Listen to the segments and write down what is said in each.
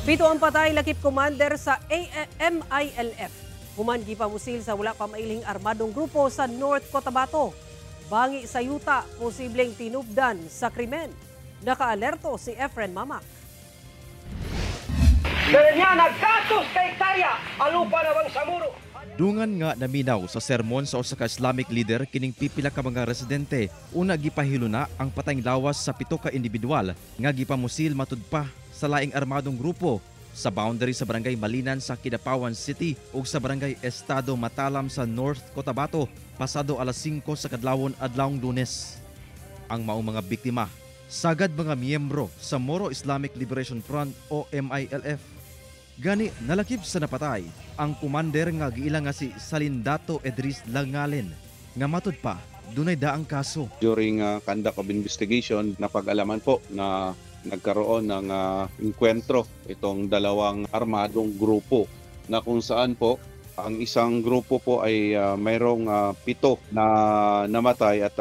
Pito ang patay lakip commander sa MILF. Human gipamusil sa wala pa mailhing armadong grupo sa North Cotabato. Bangi sa yuta, posibleng tinubdan sa krimen. Nakaalerto si Efren Mamak. Kanya nagkatos kay Tarya, alupa naman sa muro. Dungan nga naminaw sa sermon sa usa ka Islamic leader kining pipila ka mga residente. Una gipahilo na ang patayng lawas sa pito ka individual nga gipamusil matud pa sa laing armadong grupo sa boundary sa barangay Malinan sa Kidapawan City ug sa barangay Estado Matalam sa North Cotabato pasado alas 5 sa kadlawon adlawng Lunes. Ang maong mga biktima sagad mga miyembro sa Moro Islamic Liberation Front o MILF. Gani nalakip sa napatay ang commander nga giilang nga si Salindato Edris Langalen nga matud pa dunay daang kaso. During conduct of investigation, napag-alaman po na nagkaroon ng enkwentro itong dalawang armadong grupo na kung saan po ang isang grupo po ay mayroong 7 na namatay at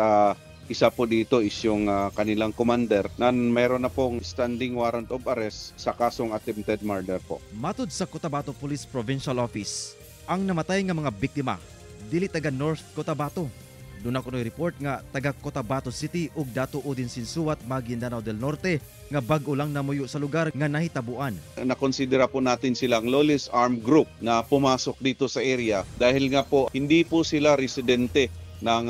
isa po dito is yung kanilang commander na mayroon na pong standing warrant of arrest sa kasong attempted murder po. Matud sa Cotabato Police Provincial Office, ang namatay nga mga biktima dili taga North Cotabato. Doon ako report nga taga Cotabato City ug Dato Udin Sinsuat, Maguindanao del Norte nga bag-o lang namuyo sa lugar nga nahitabuan. Nakonsidera po natin silang lawless armed group na pumasok dito sa area dahil nga po hindi po sila residente ng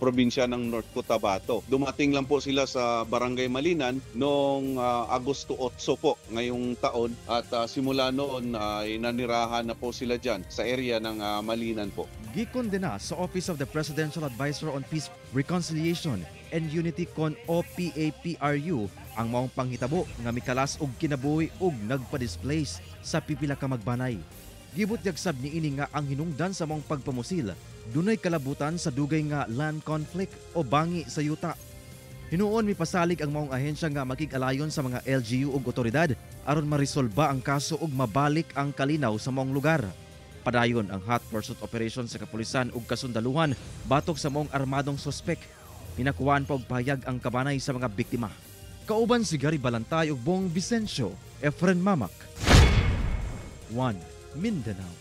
probinsya ng North Cotabato. Dumating lang po sila sa Barangay Malinan noong Agosto 8 po ngayong taon at simula noon ay nanirahan na po sila dyan sa area ng Malinan po. Gikondena sa Office of the Presidential Advisor on Peace, Reconciliation and Unity con OPAPRU ang maong panghitabo nga mikalas og kinabuhi ug nagpa-displace sa pipila ka magbanay. Gibutyag sab niini nga ang hinungdan sa maong pagpamusil dunay kalabutan sa dugay nga land conflict o bangi sa yuta. Hinuon mipasalig ang maong ahensya nga makig-alayon sa mga LGU ug otoridad aron marisolba ang kaso ug mabalik ang kalinaw sa maong lugar. Padayon ang hot pursuit operation sa kapulisan ug kasundaluhan batok sa maong armadong sospek. Pinakuhaan pa og pahayag ang kabanay sa mga biktima. Kauban si Gary Balantay ug Bong Vicencio, Efren Mamak. 1 Mindanao.